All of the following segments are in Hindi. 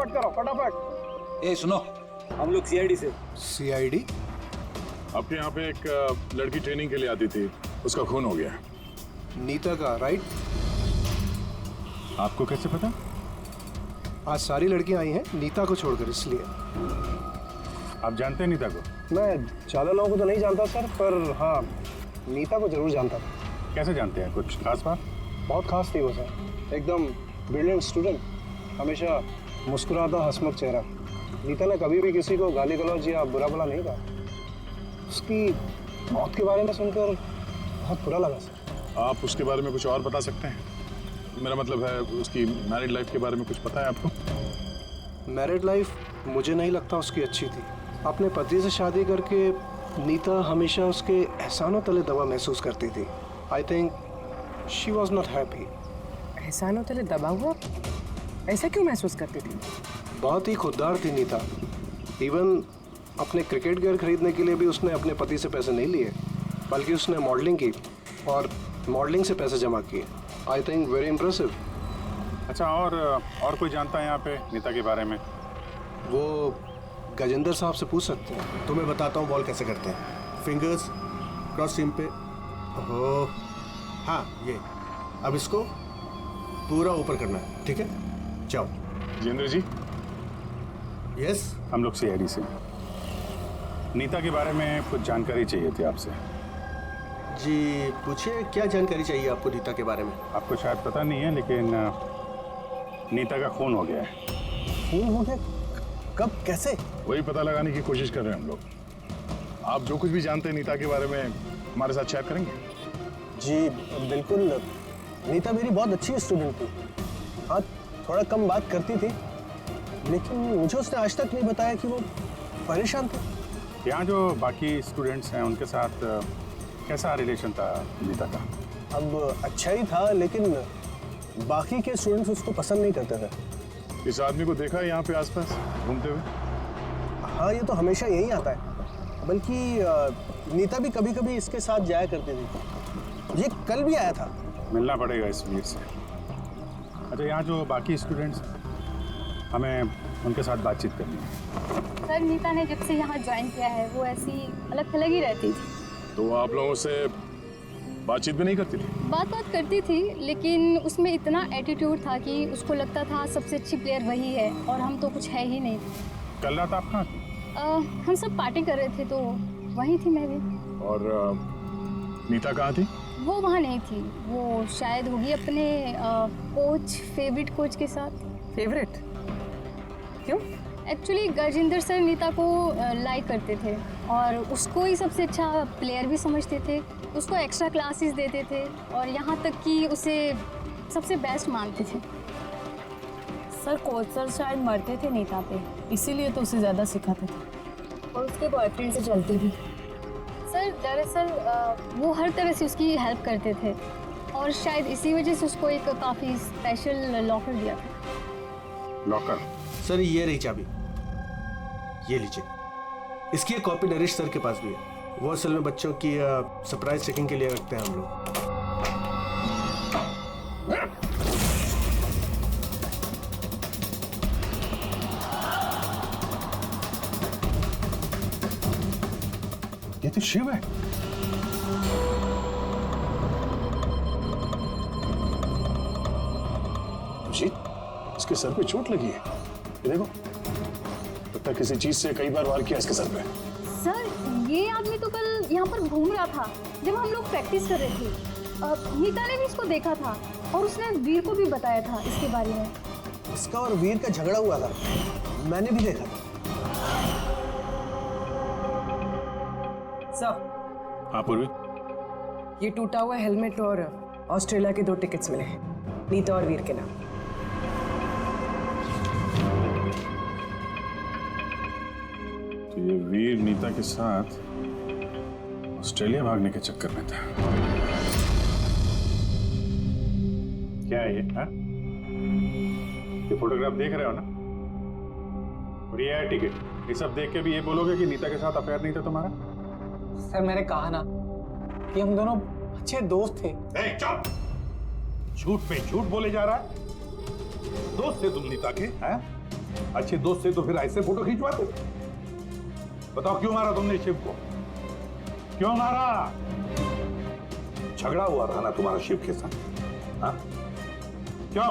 फटाफट करो फटाफट। ए सुनो, हम लोग सीआईडी से। सीआईडी? आपके यहाँ पे एक लड़की ट्रेनिंग के लिए आती थी, उसका खून हो गया। नीता का, राइट? आपको कैसे पता? आज सारी लड़कियां आई हैं नीता को छोड़कर, इसलिए। आप जानते हैं नीता को? मैं ज़्यादा लोगों को तो नहीं जानता सर, पर हाँ नीता को जरूर जानता था। कैसे जानते हैं? कुछ खास बात? बहुत खास थी वो सर, एकदम ब्रिलियंट स्टूडेंट, हमेशा मुस्कुराता हंसमुख चेहरा। नीता ने कभी भी किसी को गाली गलौज या बुरा भला नहीं कहा। उसकी मौत के बारे में सुनकर बहुत बुरा लगा सर। आप उसके बारे में कुछ और बता सकते हैं? मेरा मतलब है उसकी मैरिड लाइफ के बारे में कुछ पता है आपको? मैरिड लाइफ मुझे नहीं लगता उसकी अच्छी थी। अपने पति से शादी करके नीता हमेशा उसके एहसानों तले दबा महसूस करती थी। I think she was not happy. एहसानों तले दबा हुआ? ऐसा क्यों महसूस करती थी? बहुत ही खुददार थी नीता। इवन अपने क्रिकेट गियर खरीदने के लिए भी उसने अपने पति से पैसे नहीं लिए, बल्कि उसने मॉडलिंग की और मॉडलिंग से पैसे जमा किए। I think very impressive. अच्छा, और कोई जानता है यहाँ पे नीता के बारे में? वो गजेंद्र साहब से पूछ सकते हैं। तो मैं बताता हूँ बॉल कैसे करते हैं। फिंगर्स क्रॉस सीम पे। ओहो, हाँ ये। अब इसको पूरा ऊपर करना है, ठीक है? जाओ। जितेंद्र जी, यस। हम लोग सीआईडी से। नीता के बारे में कुछ जानकारी चाहिए थी आपसे। जी पूछिए, क्या जानकारी चाहिए आपको नीता के बारे में? आपको शायद पता नहीं है, लेकिन नीता का खून हो गया है। खून हो गया? कब, कैसे? वही पता लगाने की कोशिश कर रहे हैं हम लोग। आप जो कुछ भी जानते हैं नीता के बारे में हमारे साथ शेयर करेंगे? जी बिल्कुल। नीता मेरी बहुत अच्छी स्टूडेंट थी। हाँ थोड़ा कम बात करती थी, लेकिन मुझे उसने आज तक नहीं बताया कि वो परेशान थी। यहाँ जो बाकी स्टूडेंट्स हैं उनके साथ कैसा रिलेशन था नीता का? अब अच्छा ही था, लेकिन बाकी के स्टूडेंट्स उसको पसंद नहीं करते थे। इस आदमी को देखा है यहाँ पे आसपास घूमते हुए? हाँ ये तो हमेशा यही आता है, बल्कि नीता भी कभी कभी इसके साथ जाया करती थी। ये कल भी आया था। मिलना पड़ेगा इस वीर से। अच्छा, यहाँ जो बाकी स्टूडेंट्स, हमें उनके साथ बातचीत करनी है। सर नीता ने जब से यहाँ ज्वाइन किया है वो ऐसी अलग थलग ही रहती थी। तो आप लोगों से बातचीत भी नहीं करती थी? बात करती थी, लेकिन उसमें इतना एटीट्यूड था कि उसको लगता था सबसे अच्छी प्लेयर वही है और हम तो कुछ है ही नहीं। कल रात आप कहाँ थी? हम सब पार्टी कर रहे थे तो वहीं थी मैं भी। और नीता कहाँ थी? वो वहाँ नहीं थी, वो शायद होगी अपने कोच, फेवरेट कोच के साथ। फेवरेट? क्यों? एक्चुअली गजेंद्र सर नीता को लाइक करते थे और उसको ही सबसे अच्छा प्लेयर भी समझते थे। उसको एक्स्ट्रा क्लासेस देते थे और यहाँ तक कि उसे सबसे बेस्ट मानते थे। सर कोच सर शायद मरते थे नीता पे, इसीलिए तो उसे ज़्यादा सिखाते थे और उसके बॉयफ्रेंड से चलती थी। सर दरअसल वो हर तरह से उसकी हेल्प करते थे और शायद इसी वजह से उसको एक काफ़ी स्पेशल लॉकर दिया था। लॉकर? सर ये रही चाबी, ये लीजिए। इसकी एक कॉपी नरेश सर के पास भी है। वो असल में बच्चों की सरप्राइज चेकिंग के लिए रखते हैं हम लोग। ये तो शिव है। जी, इसके सर पे चोट लगी है। ये देखो, लगता है किसी चीज से कई बार वार किया इसके सर पे। सर ये आदमी तो कल यहाँ पर घूम रहा था जब हम लोग प्रैक्टिस कर रहे थे। नीता ने भी इसको देखा था और उसने वीर को भी बताया था इसके बारे में। इसका और वीर का झगड़ा हुआ था, मैंने भी देखा था। सर। हाँ पूर्वी? ये टूटा हुआ हेलमेट और ऑस्ट्रेलिया के 2 टिकट्स मिले हैं, नीता और वीर के नाम। तो ये वीर नीता के साथ ऑस्ट्रेलिया भागने के चक्कर में था। क्या है ये? हाँ? ये फोटोग्राफ देख रहे हो ना? और ये है टिकट। ये सब देख के भी ये बोलोगे कि नीता के साथ अफेयर नहीं था तुम्हारा? सर मैंने कहा ना कि हम दोनों अच्छे दोस्त थे। चुप! झूठ पे झूठ बोले जा रहा है। दोस्त थे तुम नीता के, हैं? अच्छे दोस्त से तो फिर ऐसे फोटो खिंचवाते। बताओ क्यों मारा तुमने शिव को? क्यों मारा? झगड़ा हुआ था ना तुम्हारा शिव के साथ? हाँ? क्यों?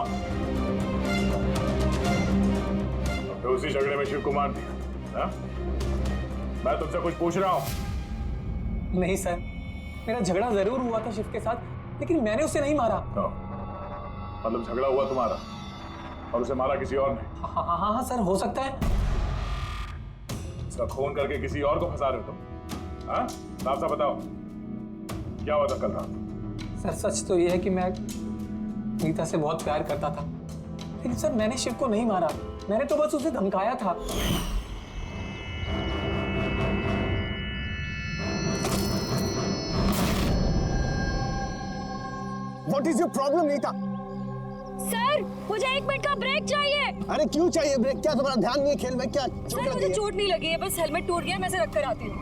तो उसी झगड़े में शिव को मार दिया। हाँ? मैं तुमसे कुछ पूछ रहा हूं। नहीं सर, मेरा झगड़ा जरूर हुआ था शिव के साथ, लेकिन मैंने उसे नहीं मारा। मतलब झगड़ा हुआ तुम्हारा और उसे मारा किसी और ने? हाँ सर, हो सकता है। उसका खून करके किसी और को फंसा रहे हो तुम? हाँ? साफ साफ बताओ, क्या हुआ था कल रात? सर सच तो ये है कि मैं नीता से बहुत प्यार करता था, लेकिन सर मैंने शिव को नहीं मारा, मैंने तो बस उसे धमकाया था। What is your problem, Neeta? Sir मुझे 1 मिनट का ब्रेक चाहिए। अरे क्यों चाहिए ब्रेक? क्या तुम्हारा ध्यान नहीं है खेल में? क्या सर मुझे चोट नहीं लगी है, बस हेलमेट टूट गया, मैं इसे रख कर आती हूँ।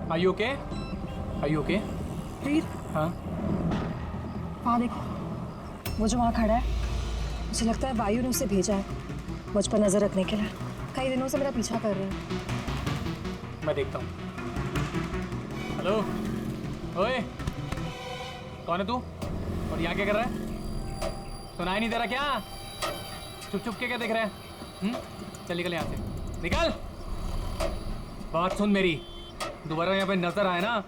Are you okay? Are you okay? रीत, हाँ? हाँ देखो, वो जो वहाँ खड़ा है, मुझे लगता है वायु ने उसे भेजा है मुझ पर नजर रखने के लिए। कई दिनों से मेरा पीछा कर रहे हैं। मैं देखता हूँ। हेलो, ओए, कौन है तू? और यहाँ क्या कर रहा है? सुनाई नहीं दे रहा क्या? चुप चुप के क्या देख रहा है? चल निकल यहाँ से, निकल। बात सुन मेरी, दोबारा यहाँ पे नजर आए ना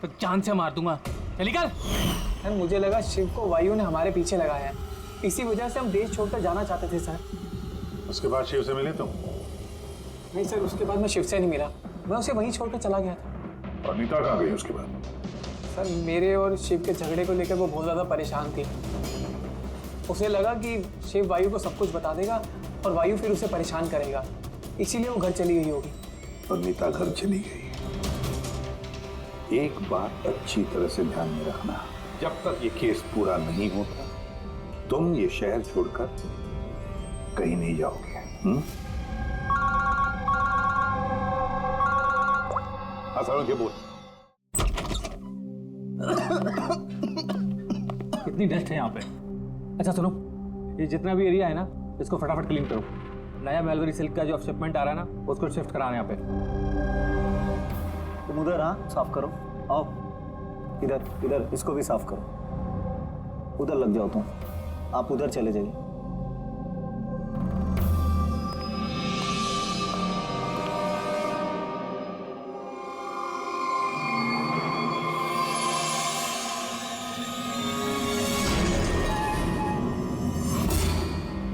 तो जान से मार दूंगा। चल निकल। सर मुझे लगा शिव को वायु ने हमारे पीछे लगाया है, इसी वजह से हम देश छोड़कर जाना चाहते थे सर। उसके बाद शिव से मिले तुम? नहीं सर, उसके बाद मैं शिव से नहीं मिला, मैं उसे वहीं छोड़कर चला गया था। और नीता कहाँ गई उसके बाद? सर मेरे और शिव के झगड़े को लेकर वो बहुत ज़्यादा परेशान थी। उसे लगा कि शिव वायु को सब कुछ बता देगा और वायु फिर उसे परेशान करेगा, इसीलिए वो घर चली गई होगी। और नीता घर चली गई। एक बात अच्छी तरह से ध्यान में रखना, जब तक ये केस पूरा नहीं होता तुम ये शहर छोड़कर कहीं नहीं जाओगे। हाँ सर, ये बोल। कितनी डस्ट है यहाँ पे? अच्छा सुनो, ये जितना भी एरिया है ना, इसको फटाफट क्लीन करो। नया मेलबरी सिल्क का जो शिपमेंट आ रहा है ना, उसको शिफ्ट कराना यहाँ पे। तुम उधर, हाँ साफ करो। आओ इधर, इधर इसको भी साफ करो। उधर लग जाओ तुम, आप उधर चले जाइए।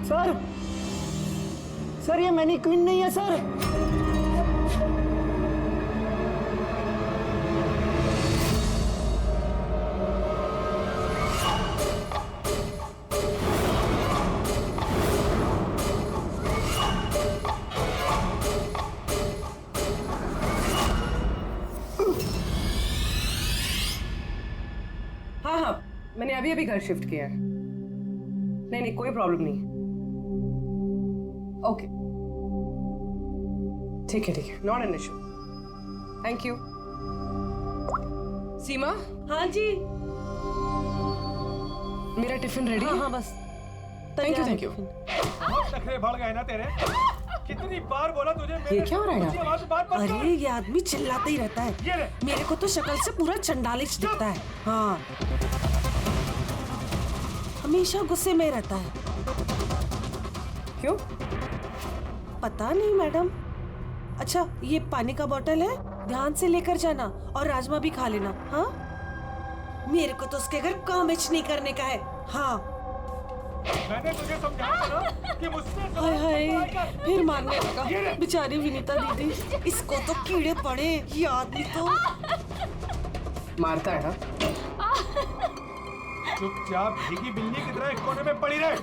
सर, सर ये मैनीक्वीन नहीं है सर। हाँ, मैंने अभी घर शिफ्ट किया है। नहीं कोई प्रॉब्लम नहीं। ओके ठीक है, not an issue. Thank you. Seema. हाँ जी। मेरा टिफिन रेडी? हाँ बस। Thank you. नखरे बढ़ गए ना तेरे। कितनी बार बोला तुझे? ये क्या हो रहा है यहाँ पे? अरे ये आदमी चिल्लाता ही रहता है। मेरे को तो शक्ल से पूरा चंडालिश दिखता है। हाँ, हमेशा गुस्से में रहता है। क्यों? पता नहीं मैडम। अच्छा ये पानी का बोतल है, ध्यान से लेकर जाना और राजमा भी खा लेना। हाँ, मेरे को तो उसके घर काम नहीं करने का है। हाँ, मैंने तुझे समझाया ना कि मुझसे हाय हाय, फिर मारने लगा बेचारी विनीता दीदी। इसको तो कीड़े पड़े, ये आदमी तो मारता है ना? चुपचाप भीगी बिल्ली की तरह एक कोने में पड़ी रहे,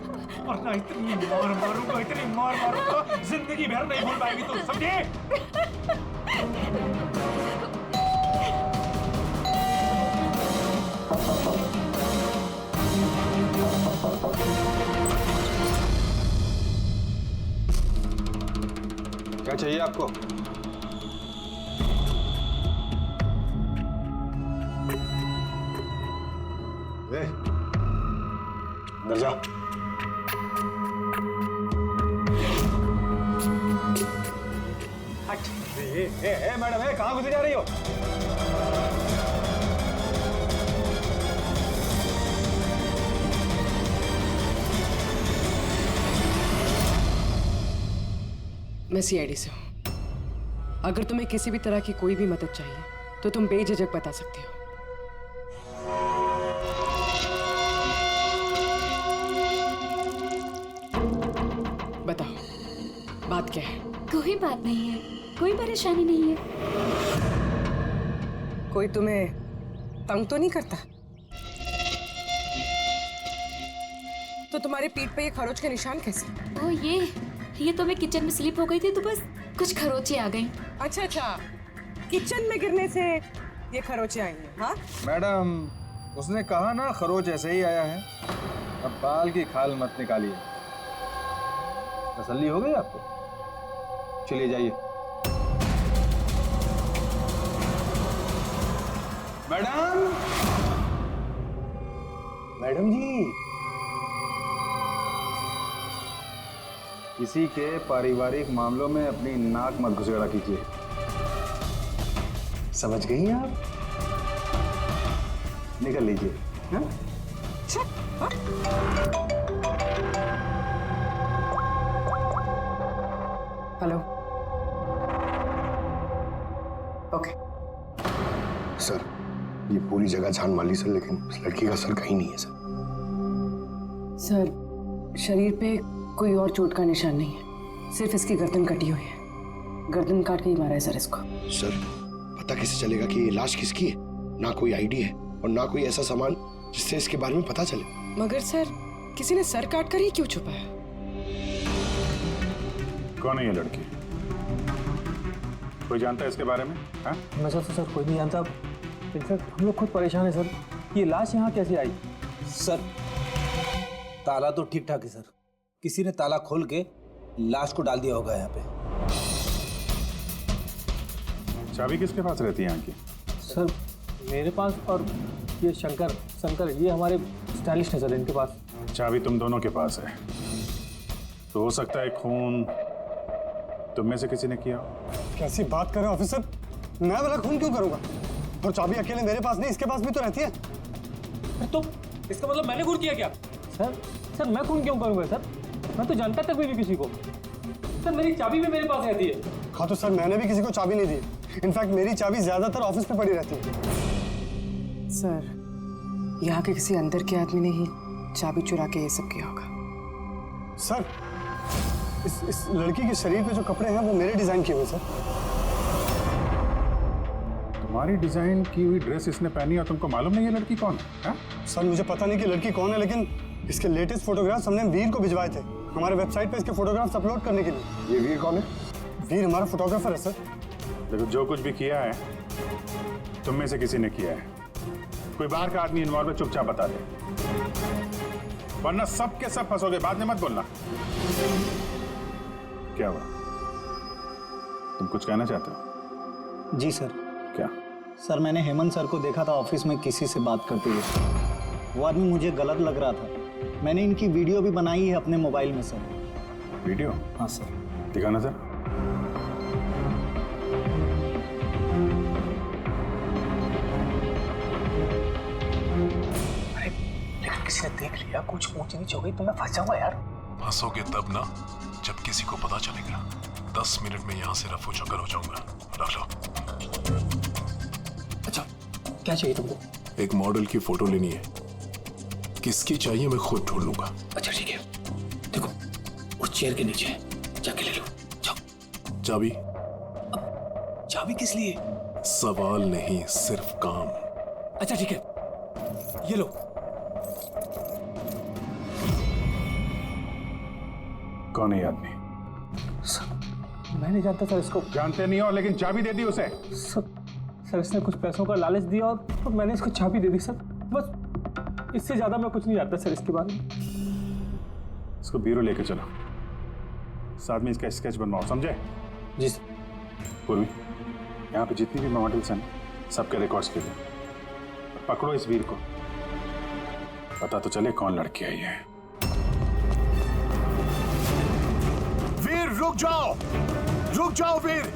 वरना इतनी मार मारूंगा, इतनी मार मारूंगा, जिंदगी भर नहीं भूल पाएगी तू, समझे? क्या चाहिए आपको? ए, अंदर जा। मैडम कहाँ घुसे जा रही हो? मैं सीआईडी से हूँ। अगर तुम्हें किसी भी तरह की कोई भी मदद चाहिए तो तुम बेझिझक बता सकती हो। बताओ बात क्या है? कोई बात नहीं है, कोई परेशानी नहीं है। कोई तुम्हें तंग तो नहीं करता? तो तुम्हारी पीठ पे ये खरोच के निशान कैसे? ओ ये तो मैं किचन में स्लिप हो गई थी तो बस कुछ खरोचे आ गई। अच्छा अच्छा, किचन में गिरने से ये खरोचे आई हैं, हाँ? मैडम उसने कहा ना खरोच ऐसे ही आया है। अब बाल की खाल मत निकालिए। तसल्ली हो गई आपको? चलिए जाइए। मैडम, मैडम जी, किसी के पारिवारिक मामलों में अपनी नाक मत घुसेड़ा कीजिए। समझ गई आप? निकल लीजिए। हाँ? हेलो। ओके। सर, ये पूरी जगह जान माली सर, लेकिन उस लड़की का सर कहीं नहीं है सर। सर, शरीर पे कोई और चोट का निशान नहीं है, सिर्फ इसकी गर्दन कटी हुई है। गर्दन काट के ही मारा है सर इसको। सर, पता कैसे चलेगा कि ये लाश किसकी है? ना कोई आईडी है और ना कोई ऐसा सामान जिससे इसके बारे में पता चले। मगर सर, किसी ने सर काट कर ही क्यों छुपाया? कौन है ये लड़की? कोई जानता है इसके बारे में? हाँ? मैं सर कोई नहीं जानता। इनफैक्ट हम लोग खुद परेशान है सर। ये लाश यहाँ कैसे आई? सर, ताला तो ठीक ठाक है सर। किसी ने ताला खोल के लाश को डाल दिया होगा यहाँ पे। चाबी किसके पास रहती है यहाँ की? सर मेरे पास, और ये शंकर ये हमारे स्टाइलिस्ट है सर, इनके पास। चाबी तुम दोनों के पास है तो हो सकता है खून तुम में से किसी ने किया। कैसी बात कर रहे हो ऑफिसर? मैं वाला खून क्यों करूंगा? और चाबी अकेले मेरे पास नहीं, इसके पास भी तो रहती है। तो इसका मतलब मैंने खून किया क्या? सर मैं खून क्यों करूंगा सर? मैं तो जानता तक भी नहीं किसी को। सर मेरी चाबी भी मेरे पास रहती है। हाँ तो सर, मैंने भी किसी को चाबी नहीं दी। इनफैक्ट मेरी चाबी ज्यादातर ऑफिस पे पड़ी रहती है। सर, यहाँ के किसी अंदर के आदमी ने ही चाबी चुरा के ये सब किया होगा। सर, इस लड़की के शरीर पे जो कपड़े हैं वो मेरे डिजाइन किए हुए सर। तुम्हारी डिजाइन की हुई ड्रेस इसने पहनी और तुमको मालूम नहीं ये लड़की कौन है? सर मुझे पता नहीं कि लड़की कौन है, लेकिन इसके लेटेस्ट फोटोग्राफ्स हमने वीर को भिजवाए थे हमारे वेबसाइट पे इसके फोटोग्राफ्स अपलोड करने के लिए। ये वीर कौन है? वीर हमारा फोटोग्राफर है सर। देखो, जो कुछ भी किया है तुम में से किसी ने किया है। कोई बाहर का आदमी इन्वॉल्व है, चुपचाप बता दे, वरना सब के सब फंसोगे। बाद में मत बोलना। क्या हुआ? तुम कुछ कहना चाहते हो? जी सर। क्या? सर, मैंने हेमंत सर को देखा था ऑफिस में किसी से बात करते हुए। वो आदमी मुझे गलत लग रहा था। मैंने इनकी वीडियो भी बनाई है अपने मोबाइल में सर। वीडियो? हाँ सर। दिखाना सर। लेकिन किसी ने देख लिया, कुछ ऊंच नीच हो गई तो मैं फंस जाऊंगा यार। फंसोगे तब ना जब किसी को पता चलेगा। 10 मिनट में यहाँ से रफू चक्कर हो जाऊंगा। रख लो। अच्छा, क्या चाहिए तुमको? एक मॉडल की फोटो लेनी है। किसकी चाहिए मैं खुद ढूंढ लूंगा। अच्छा ठीक है, देखो उस चेयर के नीचे है, जाके ले लो। जाओ। चाबी? चाबी किस लिए? सवाल नहीं, सिर्फ काम। अच्छा ठीक है, ये लो। कौन है ये आदमी? मैं नहीं जानता सर इसको। जानते नहीं हो, लेकिन चाबी दे दी उसे। सर इसने कुछ पैसों का लालच दिया और तो मैंने इसको चाबी दे दी सर। बस इससे ज्यादा मैं कुछ नहीं जानता सर इसके बारे में। इसको ब्यूरो लेके चलो, साथ में इसका स्केच बनवाओ, समझे? जी सर। पूर्वी, यहाँ पे जितनी भी मॉडल्स हैं सबके रिकॉर्ड्स के लिए पकड़ो इस वीर को। पता तो चले कौन लड़की आई है। वीर रुक जाओ वीर।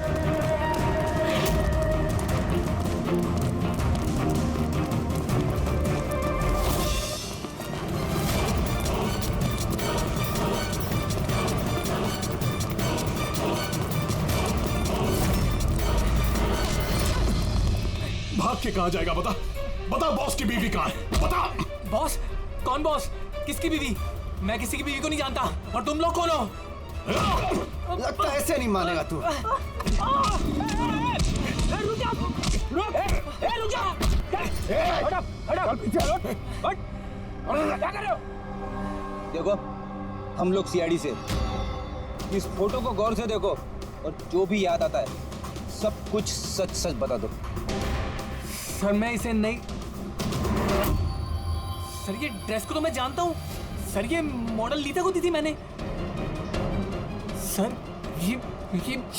भाग के कहाँ जाएगा? बता बॉस की बीवी कहाँ है? बता। बॉस? कौन बॉस? किसकी बीवी? मैं किसी की बीवी को नहीं जानता। और तुम लोग कौन हो? लगता है ऐसे नहीं मानेगा तू। देखो, हम लोग सीआईडी से, इस फोटो को गौर से देखो और जो भी याद आता है सब कुछ सच सच बता दो। सर मैं इसे नहीं। सर ये ड्रेस को तो मैं जानता हूँ। सर ये मॉडल नीता को दी थी मैंने। सर ये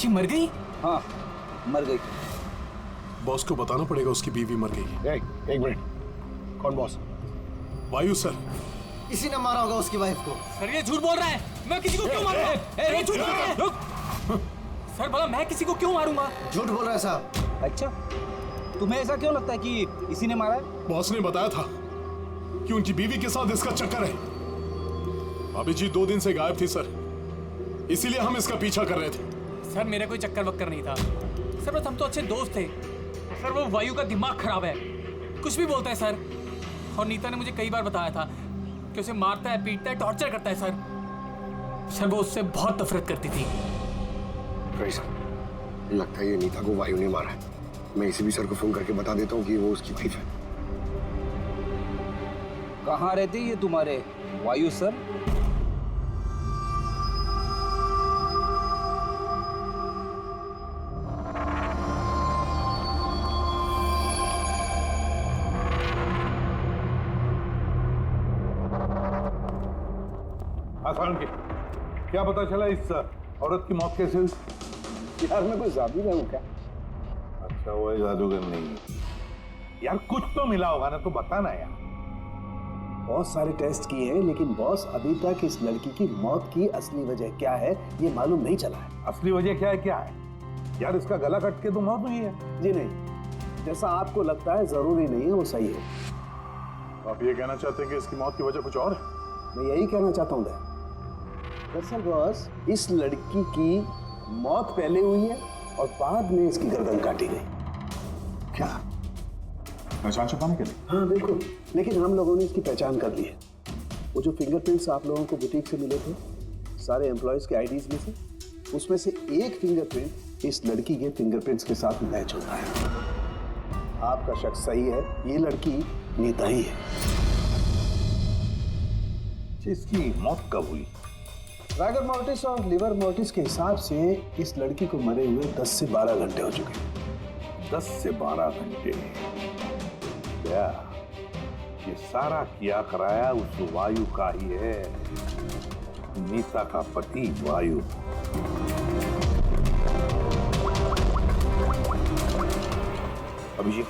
मर गई? हाँ मर गई। बॉस को बताना पड़ेगा उसकी बीवी मर गई। एक मिनट, कौन बॉस? वायु सर। इसी ने मारा होगा उसकी वाइफ को। सर ये झूठ बोल रहा है। मैं किसी को क्यों मारूंगा? ये झूठ बोल रहा है। रुक। सर भला मैं किसी को क्यों मारूंगा? झूठ बोल रहा है साहब। अच्छा, तुम्हें ऐसा क्यों लगता है कि इसी ने मारा है? बॉस ने बताया था कि उनकी बीवी के साथ इसका चक्कर है। भाभी जी 2 दिन से गायब थी सर, इसीलिए हम इसका पीछा कर रहे थे। सर मेरा कोई चक्कर वक्कर नहीं था सर, बस हम तो अच्छे दोस्त थे। सर वो वायु का दिमाग खराब है, कुछ भी बोलता है सर। और नीता ने मुझे कई बार बताया था कि उसे मारता है, पीटता है, टॉर्चर करता है सर वो उससे बहुत नफरत करती थी। लगता है ये नीता को वायु ने मारा है। मैं इसी भी सर को फोन करके बता देता हूँ कि वो उसकी वाइफ है। कहाँ रहते ये तुम्हारे वायु सर? आसान के क्या पता चला इस औरत की मौत कैसे हुई? यार मैं कोई जादूगर हूँ क्या? अच्छा वो जादूगर नहीं है यार, कुछ तो मिला होगा ना, तो बताना यार। बहुत सारे टेस्ट किए हैं लेकिन बॉस अभी तक इस लड़की की मौत की असली वजह क्या है ये मालूम नहीं चला है। असली वजह क्या है यार? इसका गला कट के तो मौत हुई है। जी नहीं, जैसा आपको लगता है जरूरी नहीं है वो सही है। आप ये कहना चाहते हैं कि इसकी मौत की वजह कुछ और है? मैं यही कहना चाहता हूँ दरअसल बॉस, इस लड़की की मौत पहले हुई है और बाद में इसकी गर्दन काटी गई। क्या पहचान छुपाने के लिए? हाँ बिल्कुल, लेकिन हम लोगों ने इसकी पहचान कर ली है। वो जो फिंगरप्रिंट्स आप लोगों को बुटीक से मिले थे सारे एम्प्लॉयज के आईडीज में से, उसमें से एक फिंगरप्रिंट इस लड़की के फिंगरप्रिंट्स के साथ मैच होता है। आपका शक सही है, ये लड़की नीता ही है। इसकी मौत कब हुई? रागर मोर्टिस और लिवर मोर्टिस के हिसाब से इस लड़की को मरे हुए 10 से 12 घंटे हो चुके हैं। 10 से 12 घंटे? क्या ये सारा किया कराया उस वायु का ही है, नीता का पति वायु। अभिषेक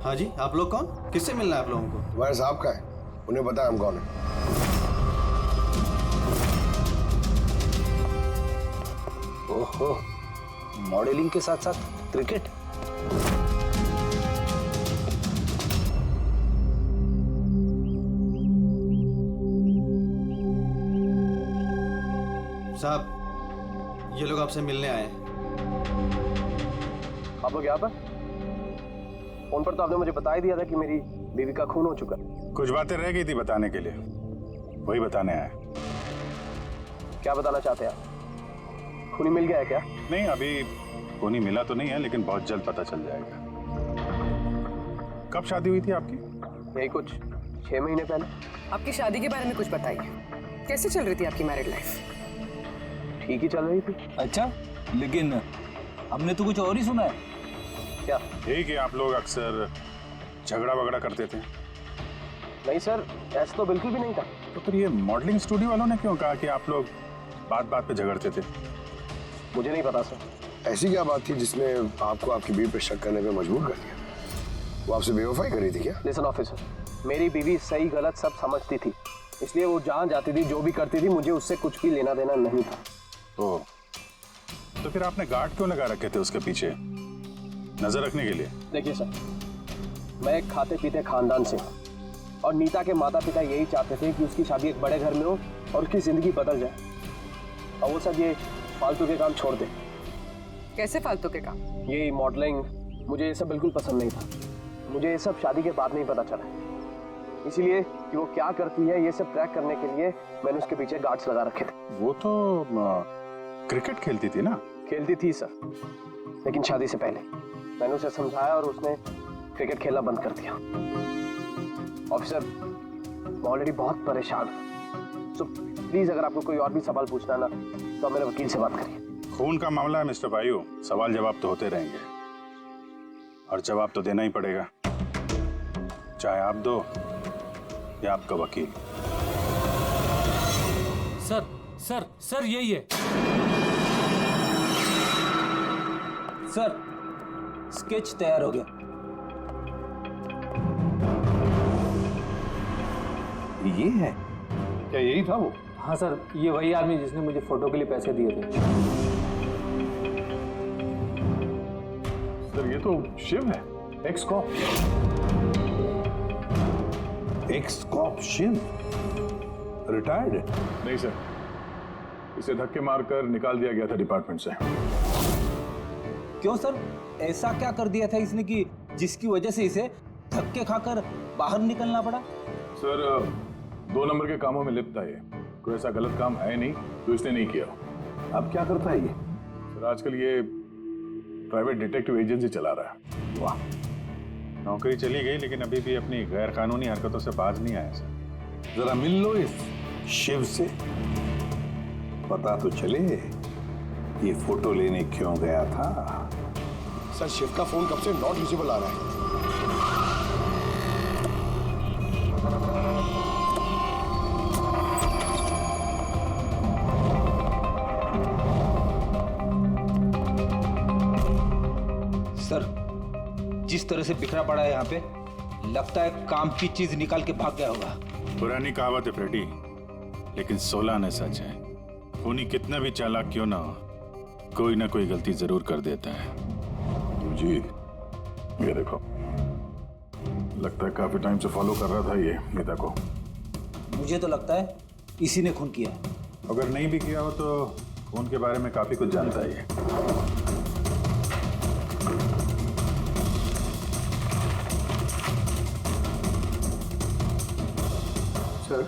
हाँ जी, आप लोग कौन? किससे मिलना है आप लोगों को? तुम्हारे साहब का है, उन्हें पता है हम कौन है। ओहो, मॉडलिंग के साथ साथ क्रिकेट। साहब ये लोग आपसे मिलने आए हैं। आप लोग यहाँ पर? फोन पर तो आपने मुझे बता ही दिया था कि मेरी बीवी का खून हो चुका। कुछ बातें रह गई थी बताने के लिए, वही बताने आया। क्या बताना चाहते हैं आप? खूनी मिल गया है क्या? नहीं, अभी खूनी मिला तो नहीं है, लेकिन बहुत जल्द पता चल जाएगा। कब शादी हुई थी आपकी? यही कुछ 6 महीने पहले। आपकी शादी के बारे में कुछ बताइए, कैसे चल रही थी आपकी मैरिड लाइफ? ठीक ही चल रही थी। अच्छा, लेकिन हमने तो कुछ और ही सुना है। क्या? यही कि आप लोग अक्सर झगड़ा वगड़ा करते थे। नहीं सर, ऐसा तो बिल्कुल भी नहीं था। तो फिर ये मॉडलिंग स्टूडियो वालों ने क्यों कहा कि आप लोग बात बात पे झगड़ते थे? मुझे नहीं पता सर। ऐसी क्या बात थी जिसने आपको आपकी बीवी पे शक करने पे मजबूर कर दिया? वो आपसे बेवफाई कर रही थी क्या? लिसन ऑफिसर, मेरी बीवी सही गलत सब समझती थी, इसलिए वो जहाँ जाती थी जो भी करती थी मुझे उससे कुछ भी लेना देना नहीं था। ओह, तो फिर आपने गार्ड क्यों लगा रखे थे उसके पीछे? नजर रखने के लिए? देखिए सर, मैं एक खाते पीते खानदान से हूँ और नीता के माता पिता यही चाहते थे कि उसकी शादी एक बड़े घर में हो और उसकी जिंदगी बदल जाए, और वो सब ये फालतू के काम छोड़ दे। कैसे फालतू के काम? ये मॉडलिंग, मुझे ये सब बिल्कुल पसंद नहीं था। मुझे ये सब शादी के बाद नहीं पता चला, इसीलिए कि वो क्या करती है ये सब ट्रैक करने के लिए मैंने उसके पीछे गार्ड्स लगा रखे थे। वो तो क्रिकेट खेलती थी ना? खेलती थी सर, लेकिन शादी से पहले मैंने उसे समझाया और उसने क्रिकेट खेलना बंद कर दिया। ऑफिसर, मैं ऑलरेडी बहुत परेशान हूँ, सो प्लीज अगर आपको कोई और भी सवाल पूछना ना तो आप मेरे वकील से बात करिए। खून का मामला है मिस्टर बायू, सवाल जवाब तो होते रहेंगे और जवाब तो देना ही पड़ेगा, चाहे आप दो या आपका वकील। सर सर सर यही है सर, स्केच तैयार हो गया। ये है क्या? यही था वो? हाँ सर, ये वही आदमी जिसने मुझे फोटो के लिए पैसे दिए थे। सर ये तो शिव है, ex cop. Ex cop Shiv retired है? नहीं सर, इसे धक्के मारकर निकाल दिया गया था डिपार्टमेंट से। क्यों सर, ऐसा क्या कर दिया था इसने कि जिसकी वजह से इसे धक्के खाकर बाहर निकलना पड़ा? सर 2 नंबर के कामों में लिप्त है ये, कोई ऐसा गलत काम है नहीं जो इसने नहीं किया। अब क्या करता है ये? सर आजकल ये प्राइवेट डिटेक्टिव एजेंसी चला रहा है। वाह, नौकरी चली गई लेकिन अभी भी अपनी गैर कानूनी हरकतों से बाज नहीं आया सर। जरा मिल लो इस शिव से, पता तो चले ये फोटो लेने क्यों गया था। सर शिव का फोन कब से नॉट यूजेबल आ रहा है। सर, जिस तरह से बिखरा पड़ा है यहाँ पे, लगता है काम की चीज निकाल के भाग गया होगा। पुरानी कहावत है फ्रेडी, लेकिन 16 ने सच है। खूनी कितना भी चालाक क्यों ना हो, कोई ना कोई गलती जरूर कर देता है। जी ये देखो, लगता है काफी टाइम से फॉलो कर रहा था ये नीता को। मुझे तो लगता है इसी ने खून किया। अगर नहीं भी किया हो तो खून के बारे में काफी कुछ जानता है ये। सर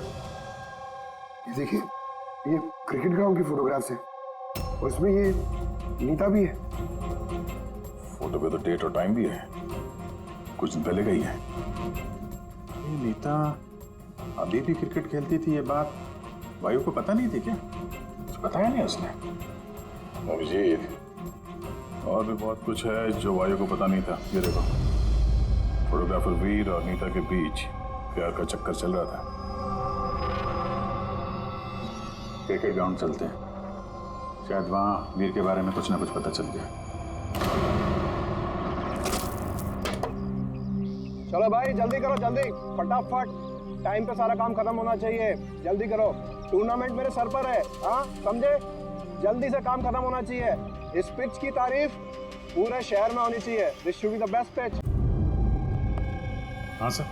ये देखिए, ये क्रिकेट ग्राउंड की फोटोग्राफ्स है और इसमें ये नीता भी है। फोटो पे तो डेट और टाइम भी है, कुछ दिन पहले गई है। ये नीता अभी भी क्रिकेट खेलती थी, ये बात वायु को पता नहीं थी क्या? कुछ बताया नहीं उसने? अभिजीत, और भी बहुत कुछ है जो वायु को पता नहीं था। ये देखो, फोटोग्राफर वीर और नीता के बीच प्यार का चक्कर चल रहा था। क्रिकेट ग्राउंड चलते हैं, शायद वहां वीर के बारे में कुछ ना कुछ पता चल गया। चलो भाई जल्दी करो, जल्दी फटाफट, टाइम पे सारा काम खत्म होना चाहिए, जल्दी करो। टूर्नामेंट मेरे सर पर है, हाँ समझे? जल्दी से काम खत्म होना चाहिए। इस पिच की तारीफ पूरे शहर में होनी चाहिए। This should be the best pitch. हाँ सर,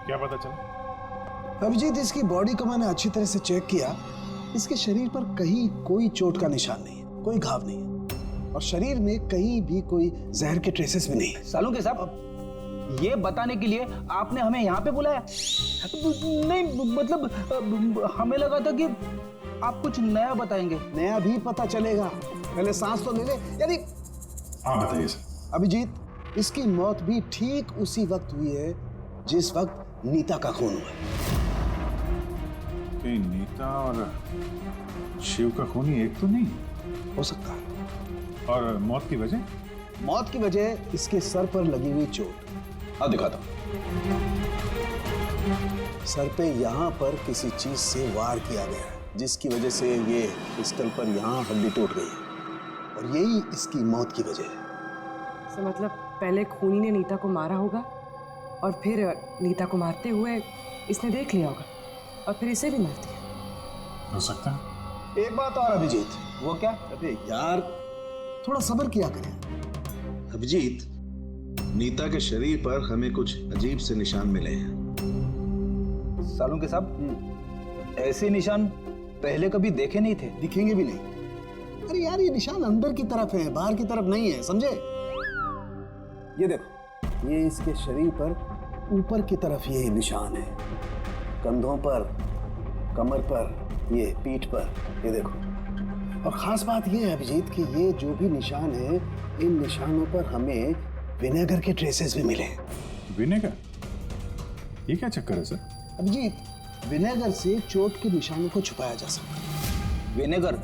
क्या पता चला? अभिजीत, इसकी बॉडी को मैंने अच्छी तरह से चेक किया। इसके शरीर पर कहीं कोई चोट का निशान नहीं है, कोई घाव नहीं है और शरीर में कहीं भी कोई जहर के ट्रेसेस भी नहीं है। सालुंके साहब, ये बताने के लिए आपने हमें यहाँ पे बुलाया? नहीं, मतलब हमें लगा था कि आप कुछ नया बताएंगे। नया भी पता चलेगा, पहले सांस तो ले ले। यानी हाँ बताइए सर। अभिजीत, इसकी मौत भी ठीक उसी वक्त हुई है जिस वक्त नीता का खून हुआ। कि नीता और शिव का खूनी एक तो नहीं हो सकता है। और मौत की वजह? मौत की वजह इसके सर पर लगी हुई चोट। हाँ दिखाता। सर पे यहाँ पर किसी चीज से वार किया गया है, जिसकी वजह से ये स्कल पर यहाँ हड्डी टूट गई है। और यही इसकी मौत की वजह है। सर मतलब पहले खूनी ने नीता को मारा होगा और फिर नीता को मारते हुए इसने देख लिया होगा और फिर इसे भी मार दिया। हो सकता है। एक बात और अभिजीत। वो क्या? अबे यार थोड़ा सब्र किया करें। अभिजीत, नीता के शरीर पर हमें कुछ अजीब से निशान मिले हैं। सालों के साहब, ऐसे निशान पहले कभी देखे नहीं थे। दिखेंगे भी नहीं। अरे यार ये निशान अंदर की तरफ है, बाहर की तरफ नहीं है, समझे? ये देखो, ये इसके शरीर पर ऊपर की तरफ ये निशान है, कंधों पर, कमर पर, ये पीठ पर, ये देखो। और खास बात ये है अभिजीत कि ये जो भी निशान है, इन निशानों पर हमें विनेगर के ट्रेसेस भी मिले। विनेगर? ये क्या चक्कर है सर? अभिजीत, विनेगर से चोट के निशानों को छुपाया जा सकता है। विनेगर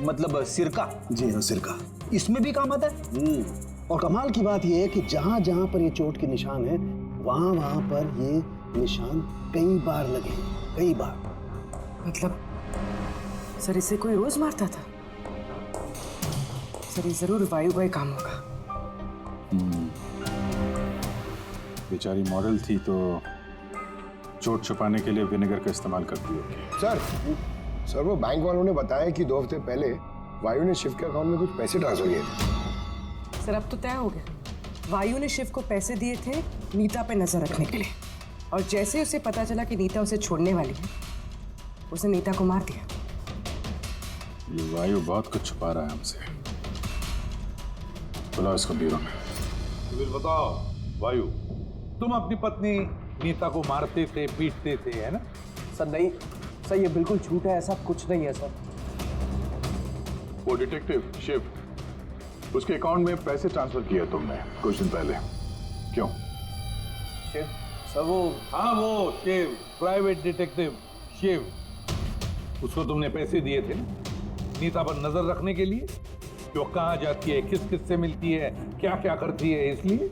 मतलब सिरका? जी हाँ, सिरका इसमें भी काम आता है। और कमाल की बात यह है कि जहां जहां पर ये चोट के निशान है, वहां वहां पर ये निशान कई बार लगे, कई बार। मतलब सर इसे कोई रोज मारता था? सर ये जरूर वायु का ही काम होगा। बेचारी मॉडल थी तो चोट छुपाने के लिए विनेगर का इस्तेमाल करती होगी। सर वो बैंक वालों ने बताया कि 2 हफ्ते पहले वायु ने शिव के अकाउंट में कुछ पैसे ट्रांसफर किए थे। सर अब तो तय हो गया। वायु ने शिव को पैसे दिए थे नीता पे नजर रखने के लिए, और जैसे ही उसे पता चला कि नीता उसे छोड़ने वाली है, उसने नीता को मार दिया। ये वायु बहुत कुछ छुपा रहा है हमसे। बुलाओ इसको ब्यूरो में। फिर बताओ वायु, तुम अपनी पत्नी नीता को मारते थे, पीटते थे, है ना? सर नहीं सर, ये बिल्कुल झूठ है, ऐसा कुछ नहीं है सर। वो डिटेक्टिव शिव, उसके अकाउंट में पैसे ट्रांसफर किए तुमने कुछ दिन पहले, क्यों? शिव सर वो, हाँ वो शिव, प्राइवेट डिटेक्टिव शिव, उसको तुमने पैसे दिए थे नीता पर नजर रखने के लिए, जो कहाँ जाती है, किस किस से मिलती है, क्या क्या करती है, इसलिए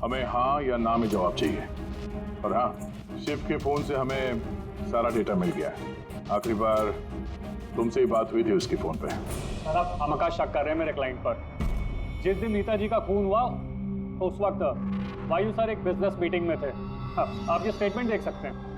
हमें हाँ या ना में जवाब चाहिए। और हाँ, शिव के फोन से हमें सारा डेटा मिल गया है। आखिरी बार तुमसे ही बात हुई थी उसके फोन पे। सर आप हमका शक कर रहे हैं मेरे क्लाइंट पर। जिस दिन नीता जी का खून हुआ तो उस वक्त वायु सर एक बिजनेस मीटिंग में थे। हाँ, आप ये स्टेटमेंट देख सकते हैं।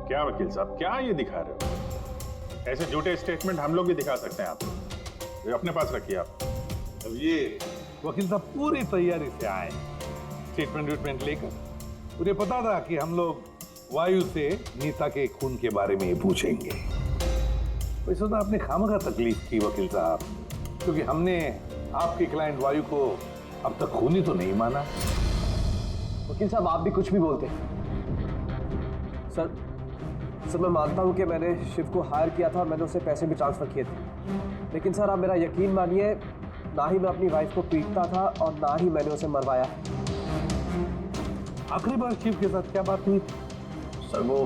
क्या वकील साहब, क्या ये दिखा रहे हो? ऐसे झूठे स्टेटमेंट हम लोग भी दिखा सकते हैं आपको, ये अपने पास रखिए आप। अब ये वकील साहब पूरी तैयारी से आए स्टेटमेंट लेकर। उन्हें पता था कि हम लोग वायु से नीता के खून के बारे में पूछेंगे। वैसे तो आपने खामखा तकलीफ की वकील साहब, क्योंकि हमने आपके क्लाइंट वायु को अब तक खूनी तो नहीं माना। वकील साहब आप भी कुछ भी बोलते हैं। सर मैं मानता हूं कि मैंने शिव को हायर किया था और मैंने उसे पैसे भी ट्रांसफर किए थे, लेकिन सर आप मेरा यकीन मानिए, ना ही मैं अपनी वाइफ को पीटता था और ना ही मैंने उसे मरवाया। आखिरी बार शिव के साथ क्या बात हुई? सर वो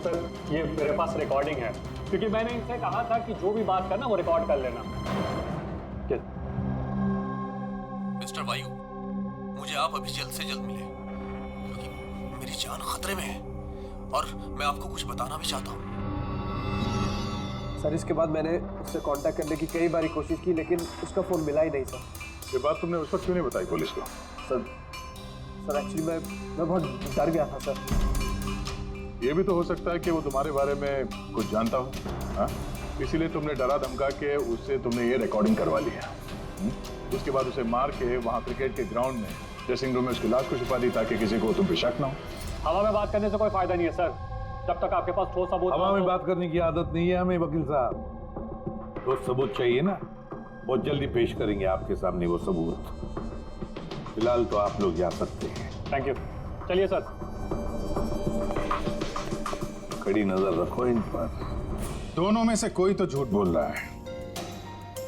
सर ये मेरे पास रिकॉर्डिंग है, क्योंकि मैंने इनसे कहा था कि जो भी बात करना वो रिकॉर्ड कर लेना। मिस्टर वायु, मुझे आप अभी जल्द से जल्द मिले, क्योंकि मेरी जान खतरे में है और मैं आपको कुछ बताना भी चाहता हूँ। सर इसके बाद मैंने उससे कांटेक्ट करने की कई बार कोशिश की, लेकिन उसका फोन मिला ही नहीं सर। ये बात तुमने उस वक्त क्यों नहीं बताई पुलिस को? सर एक्चुअली मैं बहुत डर गया था सर। ये भी तो हो सकता है कि वो तुम्हारे बारे में कुछ जानता हो, हाँ? इसीलिए तुमने डरा धमका के उससे तुमने ये रिकॉर्डिंग करवा ली है। उसके बाद उसे मार के वहाँ क्रिकेट के ग्राउंड में ड्रेसिंग रूम में उसकी लाश को छुपा दी, ताकि किसी को तुम पे शक ना हो। हवा में बात करने से कोई फायदा नहीं है सर, जब तक आपके पास ठोस सबूत। हवा में बात करने की आदत नहीं है हमें वकील साहब। ठोस सबूत चाहिए ना, बहुत जल्दी पेश करेंगे आपके सामने वो सबूत। फिलहाल तो आप लोग जा सकते हैं। थैंक यू, चलिए सर। कड़ी नजर रखो इन पर। दोनों में से कोई तो झूठ बोल रहा है,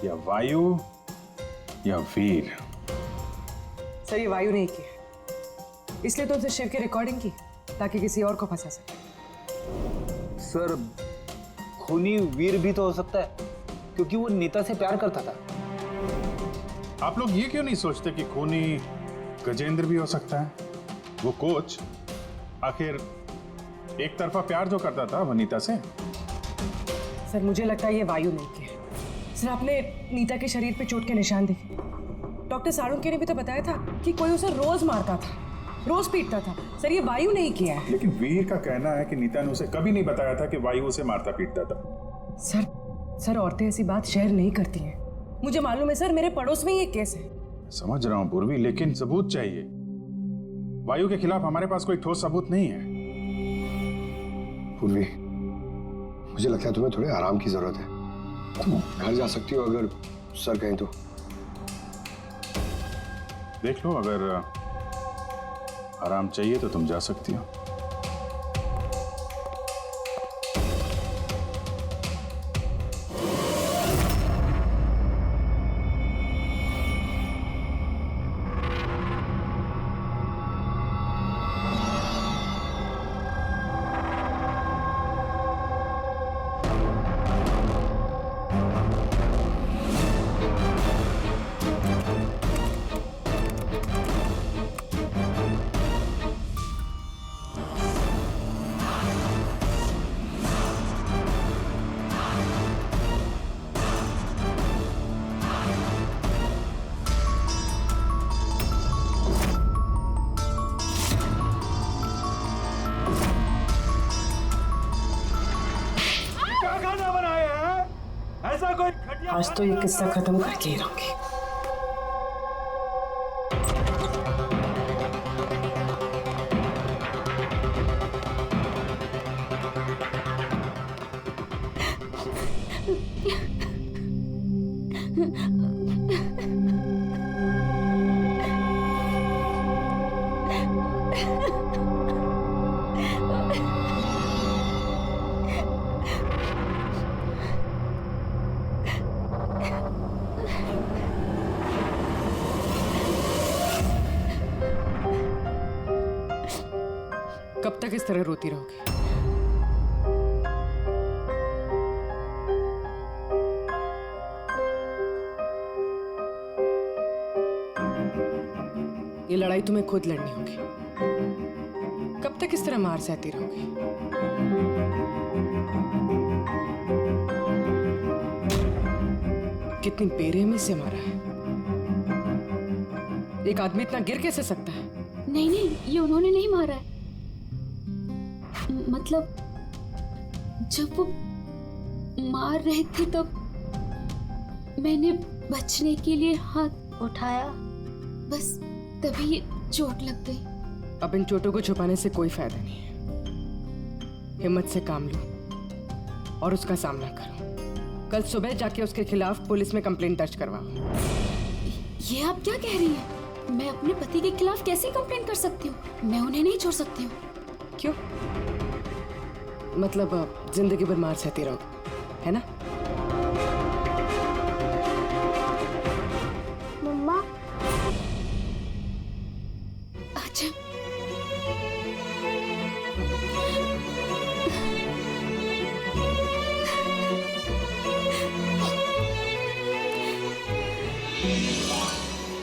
या वायु या वीर। सर ये वायु नहीं किया, इसलिए तो उसे शिव की रिकॉर्डिंग की ताकि किसी और को फंसा सके। सर खूनी वीर भी तो हो सकता है, क्योंकि वो नीता से प्यार करता था। आप लोग ये क्यों नहीं सोचते कि खूनी गजेंद्र भी हो सकता है? वो कोच आखिर एक तरफा प्यार जो करता था वो नीता से। सर मुझे लगता है ये वायु नहीं किया। सर आपने नीता के शरीर पे चोट के निशान देखे। डॉक्टर साळुंखे ने भी तो बताया था कि कोई उसे रोज मारता था, रोज पीटता था। सर ये वायु नहीं किया है। लेकिन वीर का कहना है कि नीता ने उसे कभी नहीं बताया था कि वायु उसे मारता पीटता था। सर औरतें ऐसी बात शेयर नहीं करती हैं। मुझे मालूम है सर, मेरे पड़ोस में ये केस है। समझ रहा हूँ पूर्वी, लेकिन सबूत चाहिए। वायु के खिलाफ हमारे पास कोई ठोस सबूत नहीं है। पूर्वी, मुझे लगता है तुम्हें थोड़े आराम की जरूरत है। तुम घर जा सकती हो अगर सर कहें तो। देख लो, अगर आराम चाहिए तो तुम जा सकती हो। आज तो ये किस्सा खत्म करके ही रहूंगी। कब तक इस तरह रोती रहोगी? ये लड़ाई तुम्हें खुद लड़नी होगी। कब तक इस तरह मार सहती रहोगी? कितनी बेरहमी से मारा है। एक आदमी इतना गिर कैसे सकता है? नहीं नहीं, ये उन्होंने नहीं मारा है। मतलब जब वो मार रहे थे तब मैंने बचने के लिए हाथ उठाया, बस तभी ये चोट लग गई। अब इन चोटों को छुपाने से कोई फायदा नहीं है। हिम्मत से काम लो और उसका सामना करो। कल सुबह जाके उसके खिलाफ पुलिस में कंप्लेंट दर्ज करवाओ। ये आप क्या कह रही हैं? मैं अपने पति के खिलाफ कैसे कंप्लेंट कर सकती हूँ? मैं उन्हें नहीं छोड़ सकती हूँ। क्यों? मतलब जिंदगी भर मार सहती रहोगे, है ना? मम्मा। अच्छा।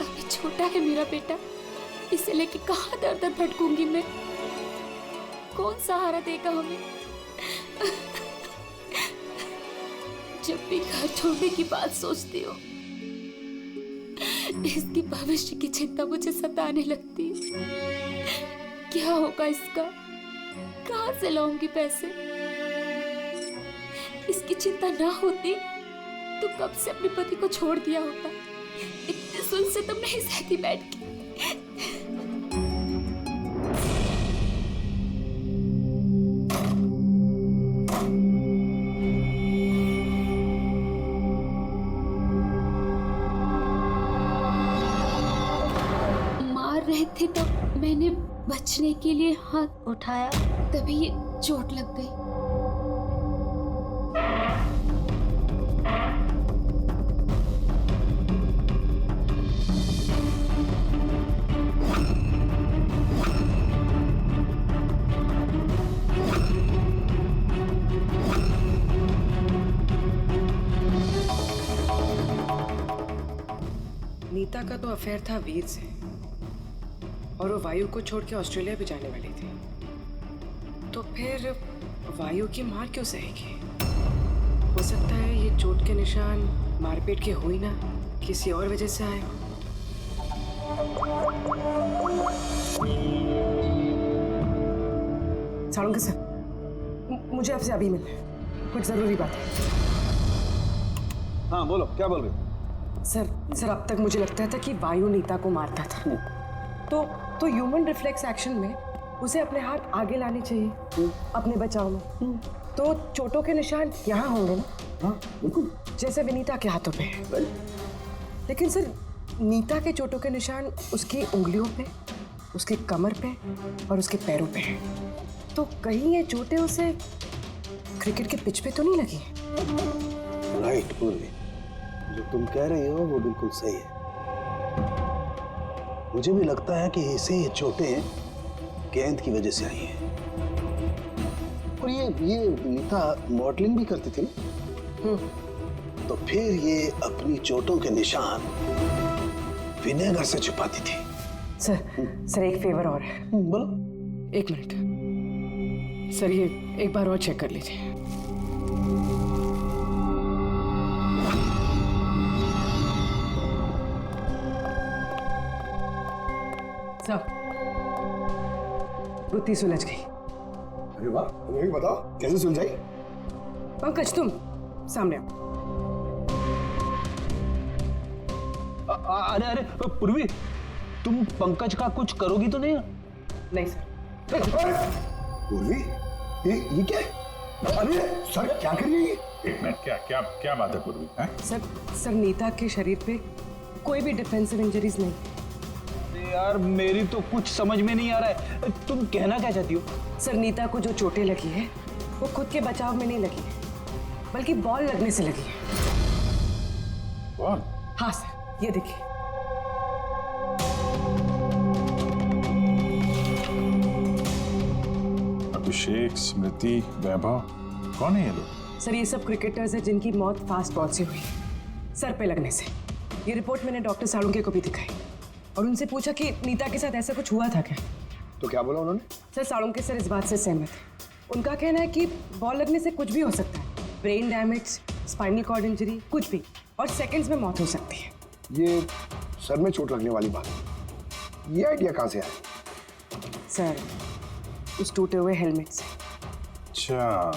अभी छोटा है मेरा बेटा, इसे लेके कहाँ दर दर भटकूंगी मैं? कौन सहारा देगा हमें? जब भी घर छोड़ने की बात सोचती हूँ, इसकी भविष्य की चिंता मुझे सताने लगती है। क्या होगा इसका? कहाँ से लाऊंगी पैसे? इसकी चिंता ना होती तो कब से अपने पति को छोड़ दिया होता। इतने सुन से तुम नहीं सहती बैठ के। थे तो मैंने बचने के लिए हाथ उठाया, तभी ये चोट लग गई। नीता का तो अफेयर था वीर से और वो वायु को छोड़ के ऑस्ट्रेलिया भी जाने वाली थी। तो फिर वायु की मार क्यों सहेगी? हो सकता है ये चोट के निशान मारपीट के हुई ना, किसी और वजह से आए हो। साळुंके सर, मुझे आपसे अभी मिलना है, कुछ जरूरी बात है। हाँ बोलो, क्या बोल रहे? सर अब तक मुझे लगता था कि वायु नीता को मारता था, तो ह्यूमन रिफ्लेक्स एक्शन में उसे अपने हाथ आगे लाने चाहिए अपने बचाव में। तो चोटों के निशान यहाँ होंगे ना? हाँ बिल्कुल, जैसे विनीता के हाथों पे है। लेकिन सर नीता के चोटों के निशान उसकी उंगलियों पे, उसके कमर पे और उसके पैरों पे है। तो कहीं ये चोटें उसे क्रिकेट के पिच पे तो नहीं लगी? राइट पूर्वी, जो तुम कह रही हो वो बिल्कुल सही है। मुझे भी लगता है कि इसे ये चोटें गेंद की वजह से आई हैं। और ये नीता मॉडलिंग भी करती थी ना, तो फिर ये अपनी चोटों के निशान विनेगर से छुपाती थी। सर एक फेवर और है। बोलो। 1 मिनट सर, ये एक बार और चेक कर लीजिए। सब बुद्धि सुलझ गई। अरे वाह, तुम्हें भी बताओ कैसे सुलझाई? पंकज तुम सामने आओ। अरे पूर्वी, तुम पंकज का कुछ करोगी तो नहीं? नहीं सर। पूर्वी, ये क्या? अरे सर क्या कर रही है? एक मिनट, क्या बात है पूर्वी? सर नीता के शरीर पे कोई भी डिफेंसिव इंजरीज नहीं। यार मेरी तो कुछ समझ में नहीं आ रहा है, तुम कहना क्या चाहती हो? सर नीता को जो चोटें लगी है वो खुद के बचाव में नहीं लगी है, बल्कि बॉल लगने से लगी है। बॉल? हाँ सर, ये देखिए। अभिषेक, स्मृति, वैभव, कौन है ये लोग? सर ये सब क्रिकेटर्स हैं जिनकी मौत फास्ट बॉल से हुई है, सर पे लगने से। ये रिपोर्ट मैंने डॉक्टर साळुंके को भी दिखाई और उनसे पूछा कि नीता के साथ ऐसा कुछ हुआ था क्या। तो क्या बोला उन्होंने? सर साळुंके सर इस बात से सहमत है। उनका कहना है कि बॉल लगने से कुछ भी हो सकता है, brain damage, spinal cord injury, कुछ भी, और सेकंड्स में मौत हो सकती है। ये सर में चोट लगने वाली बात, ये आइडिया कहाँ से आया? सर उस टूटे हुए हेलमेट से। अच्छा,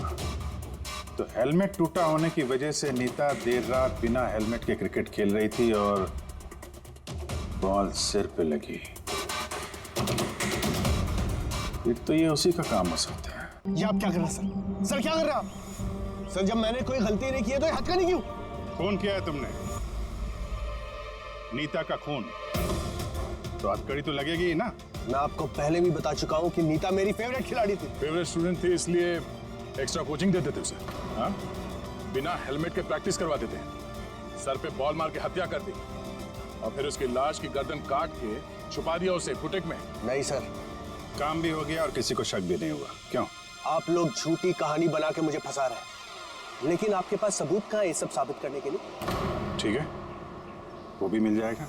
तो हेलमेट टूटा होने की वजह से नीता देर रात बिना हेलमेट के क्रिकेट खेल रही थी और बॉल सिर पे लगी। फिर तो ये उसी का काम हो सकता है। ये आप क्या कर रहे हैं सर? सर क्या कर रहे हैं आप? सर जब मैंने कोई गलती नहीं की है तो ये हथकड़ी क्यों? खून किया है तुमने, नीता का खून, तो हथकड़ी तो लगेगी ही ना। मैं आपको पहले भी बता चुका हूँ कि नीता मेरी फेवरेट खिलाड़ी थी। फेवरेट स्टूडेंट थे इसलिए एक्स्ट्रा कोचिंग देते थे उसे, हाँ? बिना हेलमेट के प्रैक्टिस करवाते थे, सर पे बॉल मार के हत्या कर दी और फिर उसकी लाश की गर्दन काट के छुपा दिया उसे फुटेक में। नहीं सर, काम भी हो गया और किसी को शक भी नहीं हुआ। क्यों? आप लोग झूठी कहानी बना के मुझे फंसा रहे हैं, लेकिन आपके पास सबूत कहाँ है ये सब साबित करने के लिए? ठीक है, वो भी मिल जाएगा।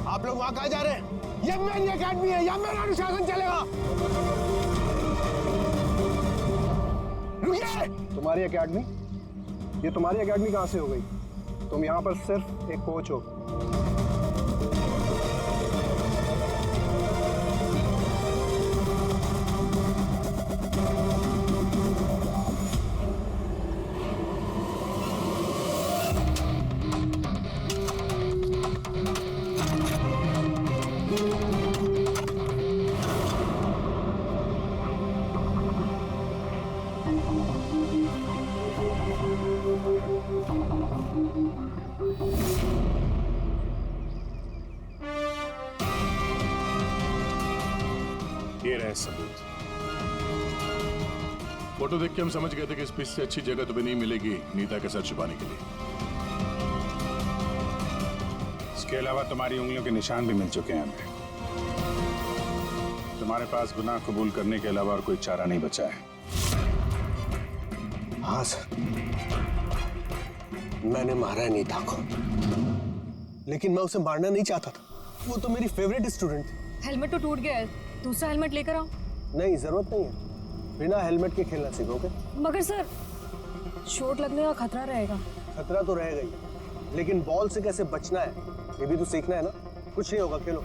आप लोग वहां कहाँ जा रहे हैं? ये मेरी एकेडमी है, यहाँ मेरा अनुशासन चलेगा। रुकिए! तुम्हारी एकेडमी? ये तुम्हारी एकेडमी कहाँ से हो गई? तुम यहाँ पर सिर्फ एक कोच हो। ये रहे सबूत। फोटो देख के हम समझ गए थे कि इस पिच से अच्छी जगह तुम्हें नहीं मिलेगी नीता के सर छुपाने के लिए। इसके अलावा तुम्हारी उंगलियों के निशान भी मिल चुके हैं हमें। तुम्हारे पास गुनाह कबूल करने के अलावा और कोई चारा नहीं बचा है। हाँ सर, मैंने मारा है नीता को, लेकिन मैं उसे मारना नहीं चाहता था। वो तो मेरी फेवरेट स्टूडेंट थी। हेलमेट तो टूट गया है, दूसरा हेलमेट लेकर आओ। नहीं, जरूरत नहीं है, बिना हेलमेट के खेलना सीखोगे। मगर सर, चोट लगने का खतरा रहेगा। खतरा तो रहेगा ही, लेकिन बॉल से कैसे बचना है ये भी तो सीखना है ना। कुछ नहीं होगा, खेलो।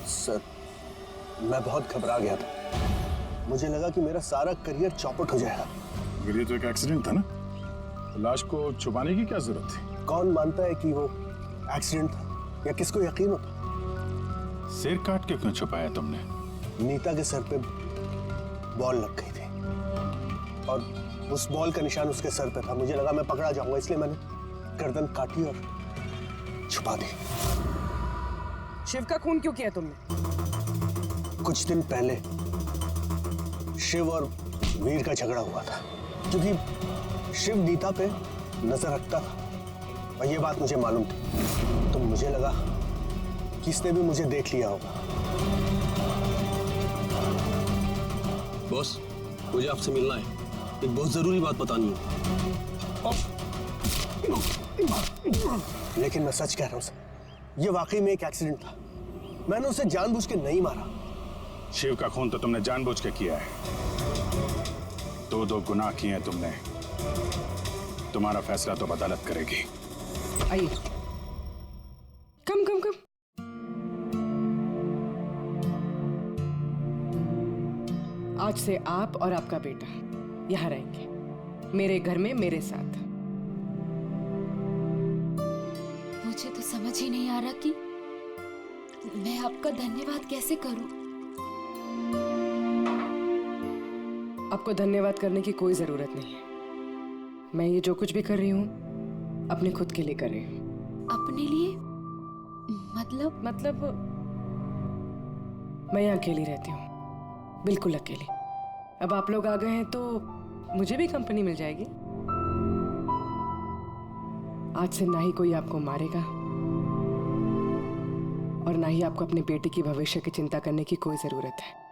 सर, मैं बहुत घबरा गया था। मुझे लगा कि मेरा सारा करियर चौपट हो जाएगा। मगर ये तो एक एक्सीडेंट था ना, तो लाश को छुपाने की क्या जरूरत थी? कौन मानता है कि वो एक्सीडेंट था, या किसको यकीन होता? सिर काट के क्यों छुपाया तुमने? नीता के सर पे बॉल लग गई थी और उस बॉल का निशान उसके सर पे था। मुझे लगा मैं पकड़ा जाऊंगा, इसलिए मैंने गर्दन काटी और छुपा दी। शिव का खून क्यों किया तुमने? कुछ दिन पहले शिव और वीर का झगड़ा हुआ था, क्योंकि शिव नीता पे नजर रखता था और ये बात मुझे मालूम थी। तो मुझे लगा कि इसने भी मुझे देख लिया होगा। बॉस, मुझे आपसे मिलना है, एक बहुत जरूरी बात बतानी है। लेकिन मैं सच कह रहा हूं सर, ये वाकई में एक एक्सीडेंट था। मैंने उसे जानबूझ के नहीं मारा। शिव का खून तो तुमने जानबूझ के किया है। दो गुनाह किए हैं तुमने। तुम्हारा फैसला तो अदालत करेगी। आइए। कम कम कम। आज से आप और आपका बेटा यहाँ रहेंगे, मेरे घर में मेरे साथ। मुझे तो समझ ही नहीं आ रहा कि मैं आपका धन्यवाद कैसे करूं। आपको धन्यवाद करने की कोई जरूरत नहीं है। मैं ये जो कुछ भी कर रही हूँ अपने खुद के लिए कर रही हूँ। अपने लिए? मतलब मैं यहाँ अकेली रहती हूँ, बिल्कुल अकेली। अब आप लोग आ गए हैं तो मुझे भी कंपनी मिल जाएगी। आज से ना ही कोई आपको मारेगा और ना ही आपको अपने बेटे की भविष्य की चिंता करने की कोई जरूरत है।